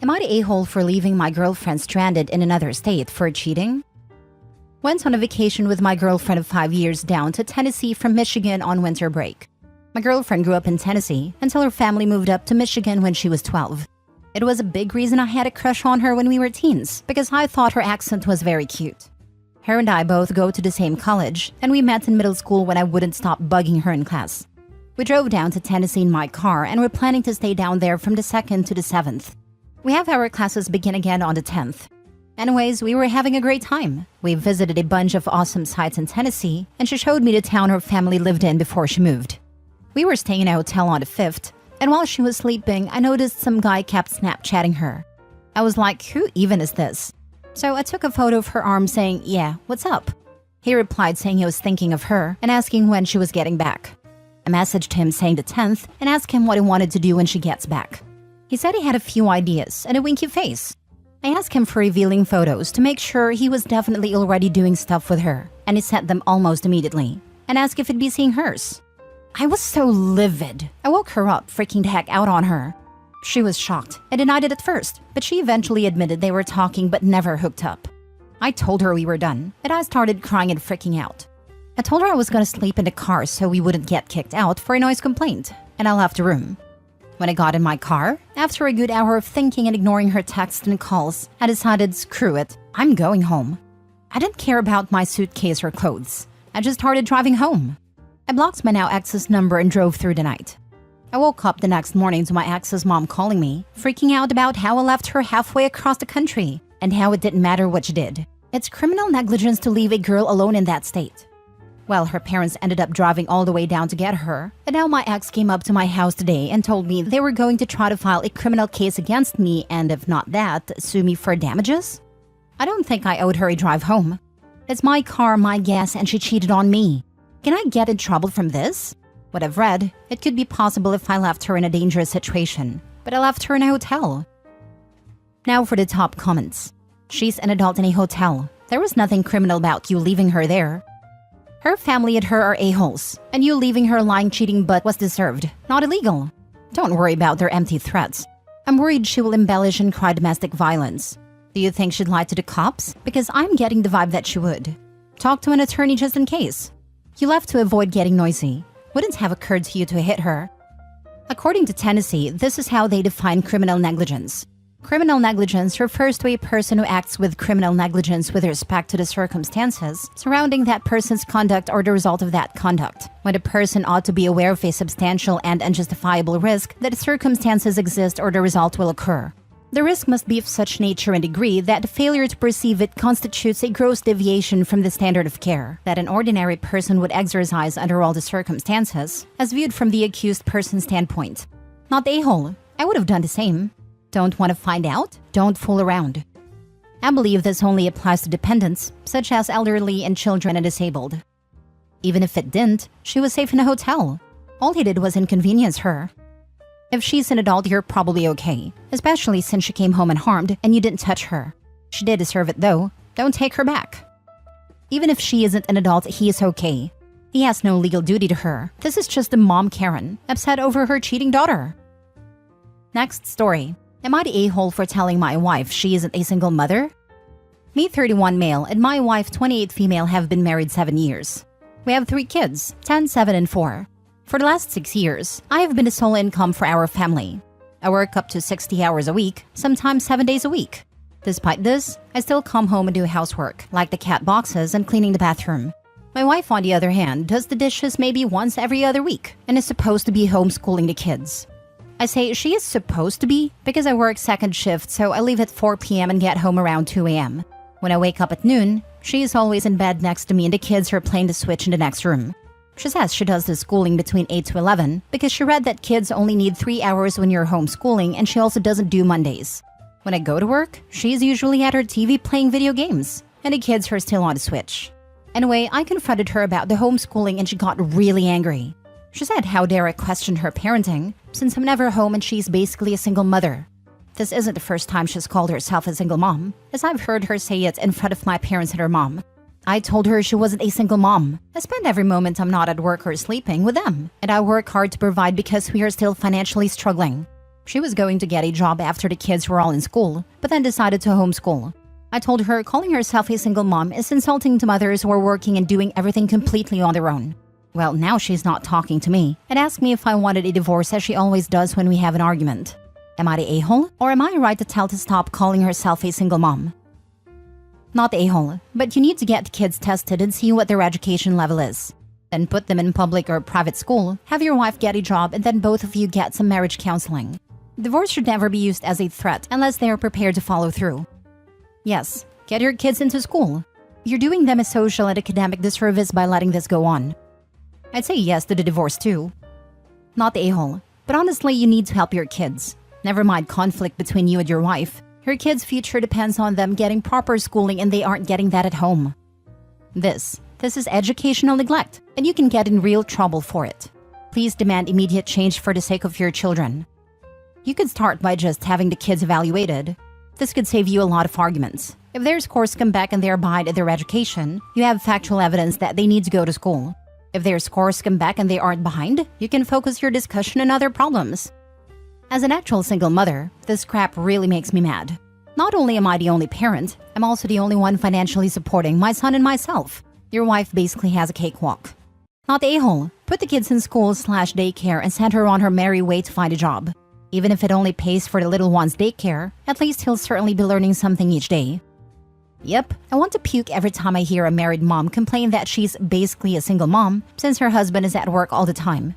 Am I the a-hole for leaving my girlfriend stranded in another state for cheating? Went on a vacation with my girlfriend of 5 years down to Tennessee from Michigan on winter break. My girlfriend grew up in Tennessee until her family moved up to Michigan when she was 12. It was a big reason I had a crush on her when we were teens because I thought her accent was very cute. Her and I both go to the same college, and we met in middle school when I wouldn't stop bugging her in class. We drove down to Tennessee in my car and we're planning to stay down there from the 2nd to the 7th. We have our classes begin again on the 10th. Anyways, we were having a great time. We visited a bunch of awesome sites in Tennessee, and she showed me the town her family lived in before she moved. We were staying in a hotel on the 5th, and while she was sleeping, I noticed some guy kept Snapchatting her. I was like, who even is this? So I took a photo of her arm saying, yeah, what's up? He replied saying he was thinking of her and asking when she was getting back. I messaged him saying the 10th and asked him what he wanted to do when she gets back. He said he had a few ideas and a winky face. I asked him for revealing photos to make sure he was definitely already doing stuff with her, and he sent them almost immediately, and asked if he'd be seeing hers. I was so livid. I woke her up, freaking the heck out on her. She was shocked and denied it at first, but she eventually admitted they were talking but never hooked up. I told her we were done, and I started crying and freaking out. I told her I was gonna sleep in the car so we wouldn't get kicked out for a noise complaint, and I left the room. When I got in my car, after a good hour of thinking and ignoring her texts and calls, I decided, screw it, I'm going home. I didn't care about my suitcase or clothes. I just started driving home. I blocked my now ex's number and drove through the night. I woke up the next morning to my ex's mom calling me, freaking out about how I left her halfway across the country and how it didn't matter what she did. It's criminal negligence to leave a girl alone in that state. Well, her parents ended up driving all the way down to get her, and now my ex came up to my house today and told me they were going to try to file a criminal case against me and, if not that, sue me for damages? I don't think I owed her a drive home. It's my car, my gas, and she cheated on me. Can I get in trouble from this? What I've read, it could be possible if I left her in a dangerous situation, but I left her in a hotel. Now for the top comments. She's an adult in a hotel. There was nothing criminal about you leaving her there. Her family and her are a-holes, and you leaving her lying cheating butt was deserved, not illegal. Don't worry about their empty threats. I'm worried she will embellish and cry domestic violence. Do you think she'd lie to the cops? Because I'm getting the vibe that she would. Talk to an attorney just in case. You left to avoid getting noisy. Wouldn't have occurred to you to hit her. According to Tennessee, this is how they define criminal negligence. Criminal negligence refers to a person who acts with criminal negligence with respect to the circumstances surrounding that person's conduct or the result of that conduct, when a person ought to be aware of a substantial and unjustifiable risk that the circumstances exist or the result will occur. The risk must be of such nature and degree that failure to perceive it constitutes a gross deviation from the standard of care that an ordinary person would exercise under all the circumstances, as viewed from the accused person's standpoint. Not the a-hole. I would have done the same. Don't want to find out? Don't fool around. I believe this only applies to dependents, such as elderly and children and disabled. Even if it didn't, she was safe in a hotel. All he did was inconvenience her. If she's an adult, you're probably okay, especially since she came home unharmed and you didn't touch her. She did deserve it though. Don't take her back. Even if she isn't an adult, he is okay. He has no legal duty to her. This is just a mom Karen, upset over her cheating daughter. Next story. Am I the a-hole for telling my wife she isn't a single mother? Me 31 male and my wife 28 female have been married 7 years. We have 3 kids, 10, 7, and 4. For the last 6 years, I have been the sole income for our family. I work up to 60 hours a week, sometimes 7 days a week. Despite this, I still come home and do housework, like the cat boxes and cleaning the bathroom. My wife, on the other hand, does the dishes maybe once every other week and is supposed to be homeschooling the kids. I say she is supposed to be because I work second shift, so I leave at 4 p.m. and get home around 2 a.m. When I wake up at noon, she is always in bed next to me and the kids are playing the Switch in the next room. She says she does the schooling between 8 to 11 because she read that kids only need 3 hours when you're homeschooling, and she also doesn't do Mondays. When I go to work, she's usually at her TV playing video games, and the kids are still on the Switch. Anyway, I confronted her about the homeschooling and she got really angry. She said how dare I question her parenting, since I'm never home and she's basically a single mother. This isn't the first time she's called herself a single mom, as I've heard her say it in front of my parents and her mom. I told her she wasn't a single mom. I spend every moment I'm not at work or sleeping with them, and I work hard to provide because we are still financially struggling. She was going to get a job after the kids were all in school, but then decided to homeschool. I told her calling herself a single mom is insulting to mothers who are working and doing everything completely on their own. Well, now she's not talking to me and asked me if I wanted a divorce as she always does when we have an argument. Am I the a-hole, or am I right to tell to stop calling herself a single mom? Not the a-hole, but you need to get the kids tested and see what their education level is. Then put them in public or private school, have your wife get a job, and then both of you get some marriage counseling. Divorce should never be used as a threat unless they are prepared to follow through. Yes, get your kids into school. You're doing them a social and academic disservice by letting this go on. I'd say yes to the divorce too. Not the a-hole, but honestly, you need to help your kids. Never mind conflict between you and your wife. Your kids' future depends on them getting proper schooling, and they aren't getting that at home. This is educational neglect, and you can get in real trouble for it. Please demand immediate change for the sake of your children. You could start by just having the kids evaluated. This could save you a lot of arguments. If their scores come back and they are behind in their education, you have factual evidence that they need to go to school. If their scores come back and they aren't behind, you can focus your discussion on other problems. As an actual single mother, this crap really makes me mad. Not only am I the only parent, I'm also the only one financially supporting my son and myself. Your wife basically has a cakewalk. Not the a-hole. Put the kids in school/daycare and send her on her merry way to find a job. Even if it only pays for the little one's daycare, at least he'll certainly be learning something each day. Yep, I want to puke every time I hear a married mom complain that she's basically a single mom since her husband is at work all the time.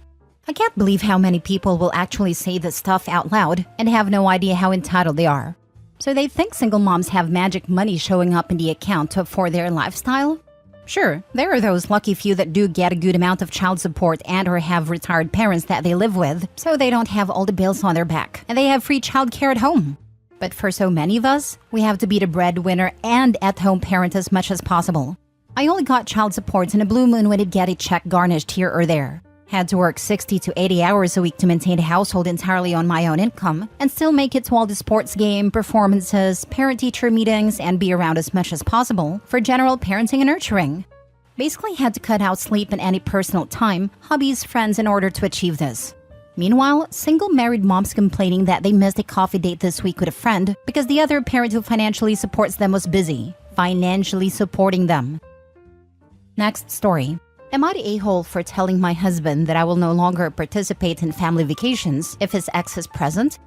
I can't believe how many people will actually say this stuff out loud and have no idea how entitled they are. So they think single moms have magic money showing up in the account to afford their lifestyle? Sure, there are those lucky few that do get a good amount of child support and or have retired parents that they live with, so they don't have all the bills on their back, and they have free childcare at home. But for so many of us, we have to be the breadwinner and at-home parent as much as possible. I only got child support in a blue moon when I'd get a check garnished here or there. Had to work 60 to 80 hours a week to maintain a household entirely on my own income and still make it to all the sports game, performances, parent-teacher meetings, and be around as much as possible for general parenting and nurturing. Basically had to cut out sleep and any personal time, hobbies, friends in order to achieve this. Meanwhile, single married moms complaining that they missed a coffee date this week with a friend because the other parent who financially supports them was busy, financially supporting them. Next story. Am I the a-hole for telling my husband that I will no longer participate in family vacations if his ex is present?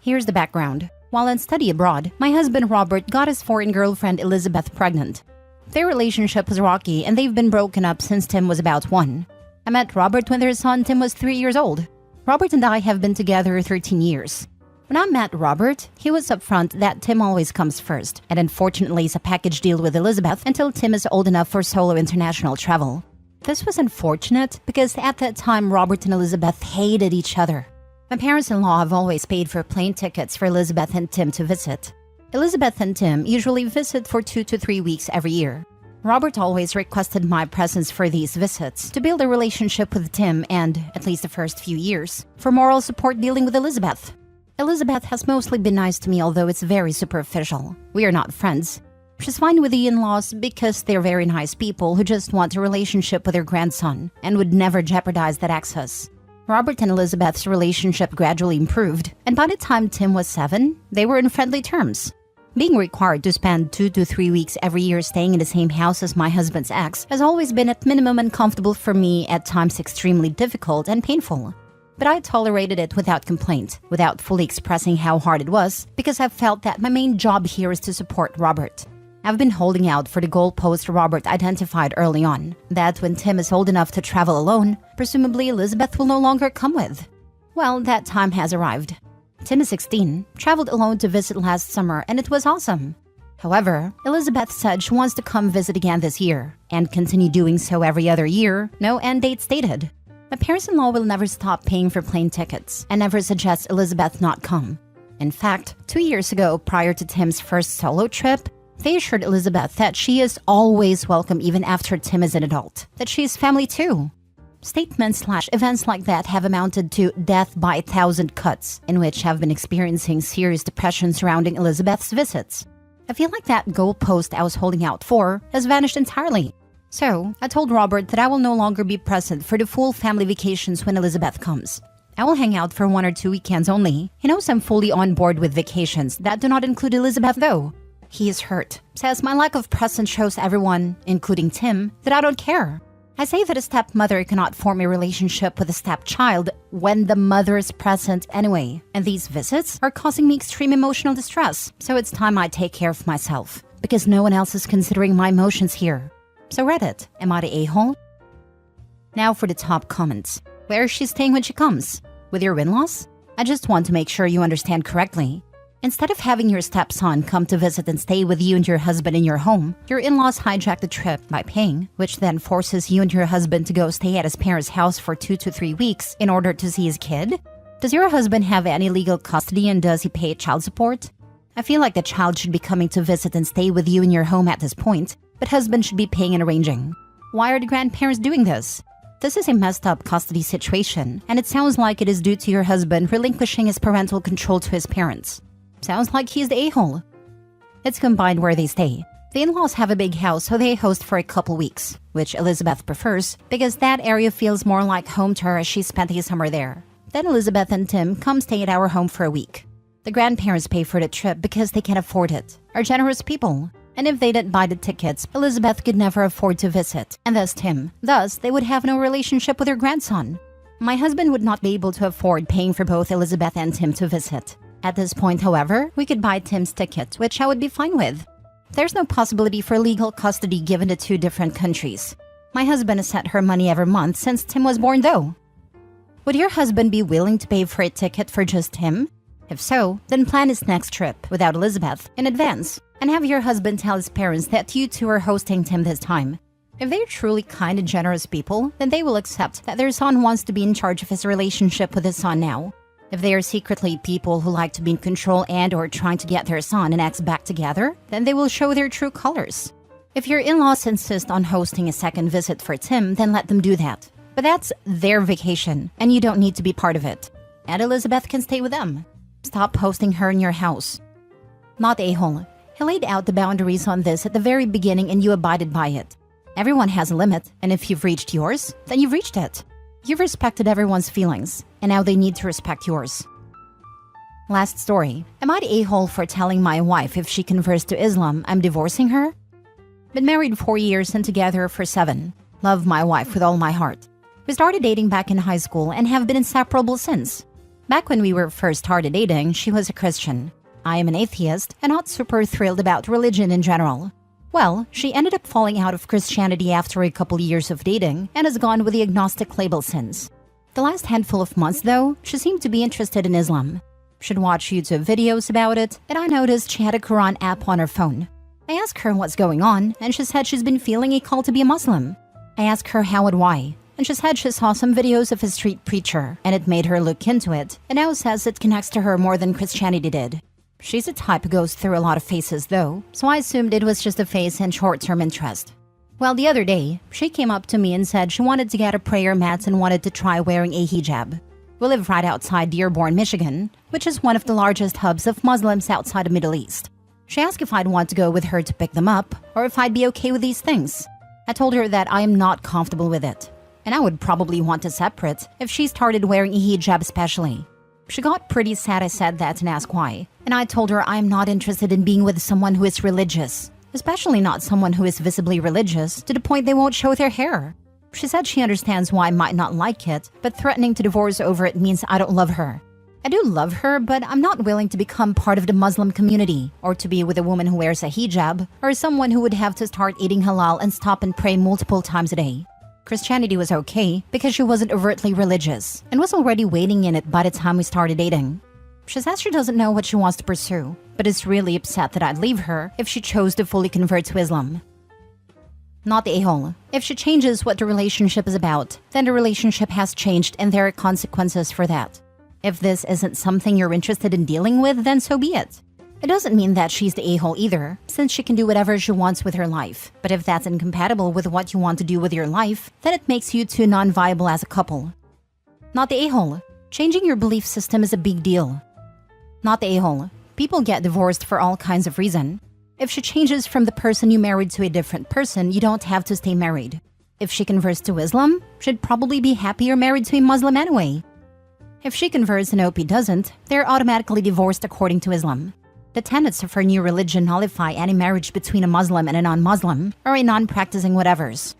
Here's the background. While on study abroad, my husband Robert got his foreign girlfriend Elizabeth pregnant. Their relationship was rocky and they've been broken up since Tim was about 1. I met Robert when their son Tim was 3 years old. Robert and I have been together 13 years. When I met Robert, he was upfront that Tim always comes first, and unfortunately is a package deal with Elizabeth until Tim is old enough for solo international travel. This was unfortunate because at that time Robert and Elizabeth hated each other. My parents-in-law have always paid for plane tickets for Elizabeth and Tim to visit. Elizabeth and Tim usually visit for 2 to 3 weeks every year. Robert always requested my presence for these visits to build a relationship with Tim and, at least the first few years, for moral support dealing with Elizabeth. Elizabeth has mostly been nice to me, although it's very superficial. We are not friends. She's fine with the in-laws because they're very nice people who just want a relationship with their grandson and would never jeopardize that access. Robert and Elizabeth's relationship gradually improved, and by the time Tim was 7, they were in friendly terms. Being required to spend 2 to 3 weeks every year staying in the same house as my husband's ex has always been at minimum uncomfortable for me, at times extremely difficult and painful. But I tolerated it without complaint, without fully expressing how hard it was, because I've felt that my main job here is to support Robert. I've been holding out for the goalpost Robert identified early on, that when Tim is old enough to travel alone, presumably Elizabeth will no longer come with. Well, that time has arrived. Tim is 16, traveled alone to visit last summer, and it was awesome. However, Elizabeth said she wants to come visit again this year, and continue doing so every other year, no end date stated. My parents-in-law will never stop paying for plane tickets, and never suggest Elizabeth not come. In fact, 2 years ago, prior to Tim's first solo trip, they assured Elizabeth that she is always welcome even after Tim is an adult, that she is family too. Statements/events like that have amounted to death by 1,000 cuts, in which I've been experiencing serious depression surrounding Elizabeth's visits. I feel like that goalpost I was holding out for has vanished entirely. So, I told Robert that I will no longer be present for the full family vacations when Elizabeth comes. I will hang out for 1 or 2 weekends only. He knows I'm fully on board with vacations. That do not include Elizabeth though. He is hurt. Says my lack of presence shows everyone, including Tim, that I don't care. I say that a stepmother cannot form a relationship with a stepchild when the mother is present anyway. And these visits are causing me extreme emotional distress. So it's time I take care of myself. Because no one else is considering my emotions here. So Reddit, am I the a-hole? Now for the top comments. Where is she staying when she comes? With your in-laws? I just want to make sure you understand correctly. Instead of having your stepson come to visit and stay with you and your husband in your home, your in-laws hijack the trip by paying, which then forces you and your husband to go stay at his parents' house for 2 to 3 weeks in order to see his kid? Does your husband have any legal custody and does he pay child support? I feel like the child should be coming to visit and stay with you in your home at this point, but husband should be paying and arranging. Why are the grandparents doing this? This is a messed up custody situation, and it sounds like it is due to your husband relinquishing his parental control to his parents. Sounds like he's the a-hole. It's combined where they stay. The in-laws have a big house, so they host for a couple weeks, which Elizabeth prefers because that area feels more like home to her as she spent the summer there. Then Elizabeth and Tim come stay at our home for a week. The grandparents pay for the trip because they can afford it, are generous people. And if they didn't buy the tickets, Elizabeth could never afford to visit, and thus Tim. Thus, they would have no relationship with her grandson. My husband would not be able to afford paying for both Elizabeth and Tim to visit. At this point, however, we could buy Tim's ticket, which I would be fine with. There's no possibility for legal custody given to 2 different countries. My husband has sent her money every month since Tim was born though. Would your husband be willing to pay for a ticket for just him? If so, then plan his next trip without Elizabeth in advance and have your husband tell his parents that you two are hosting Tim this time. If they're truly kind and generous people, then they will accept that their son wants to be in charge of his relationship with his son now. If they are secretly people who like to be in control and or trying to get their son and ex back together, then they will show their true colors. If your in-laws insist on hosting a second visit for Tim, then let them do that. But that's their vacation, and you don't need to be part of it. And Elizabeth can stay with them. Stop hosting her in your house. Not a-hole. He laid out the boundaries on this at the very beginning and you abided by it. Everyone has a limit, and if you've reached yours, then you've reached it. You've respected everyone's feelings, and now they need to respect yours. Last story. Am I the a-hole for telling my wife if she converts to Islam, I'm divorcing her? Been married 4 years and together for 7. Love my wife with all my heart. We started dating back in high school and have been inseparable since. Back when we were first started dating, she was a Christian. I am an atheist and not super thrilled about religion in general. Well, she ended up falling out of Christianity after a couple years of dating and has gone with the agnostic label since. The last handful of months though, she seemed to be interested in Islam. She'd watch YouTube videos about it, and I noticed she had a Quran app on her phone. I asked her what's going on, and she said she's been feeling a call to be a Muslim. I asked her how and why, and she said she saw some videos of a street preacher, and it made her look into it, and now says it connects to her more than Christianity did. She's a type who goes through a lot of phases though, so I assumed it was just a phase and short-term interest. Well, the other day, she came up to me and said she wanted to get a prayer mat and wanted to try wearing a hijab. We live right outside Dearborn, Michigan, which is one of the largest hubs of Muslims outside the Middle East. She asked if I'd want to go with her to pick them up, or if I'd be okay with these things. I told her that I am not comfortable with it, and I would probably want to separate if she started wearing a hijab especially. She got pretty sad I said that and asked why, and I told her I'm not interested in being with someone who is religious, especially not someone who is visibly religious to the point they won't show their hair. She said she understands why I might not like it, but threatening to divorce over it means I don't love her. I do love her, but I'm not willing to become part of the Muslim community, or to be with a woman who wears a hijab, or someone who would have to start eating halal and stop and pray multiple times a day. Christianity was okay because she wasn't overtly religious and was already wading in it by the time we started dating. She says she doesn't know what she wants to pursue, but is really upset that I'd leave her if she chose to fully convert to Islam. Not the a-hole. If she changes what the relationship is about, then the relationship has changed and there are consequences for that. If this isn't something you're interested in dealing with, then so be it. It doesn't mean that she's the a-hole either, since she can do whatever she wants with her life. But if that's incompatible with what you want to do with your life, then it makes you two non-viable as a couple. Not the a-hole. Changing your belief system is a big deal. Not the a-hole. People get divorced for all kinds of reasons. If she changes from the person you married to a different person, you don't have to stay married. If she converts to Islam, she'd probably be happier married to a Muslim anyway. If she converts and OP doesn't, they're automatically divorced according to Islam. The tenets of her new religion nullify any marriage between a Muslim and a non-Muslim, or a non-practicing whatevers.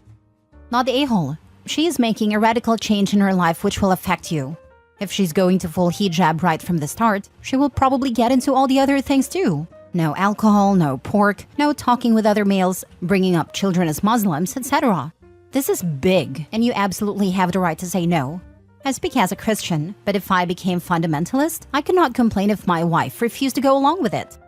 Not the a-hole. She is making a radical change in her life which will affect you. If she's going to full hijab right from the start, she will probably get into all the other things too. No alcohol, no pork, no talking with other males, bringing up children as Muslims, etc. This is big, and you absolutely have the right to say no. I speak as a Christian, but if I became fundamentalist, I could not complain if my wife refused to go along with it.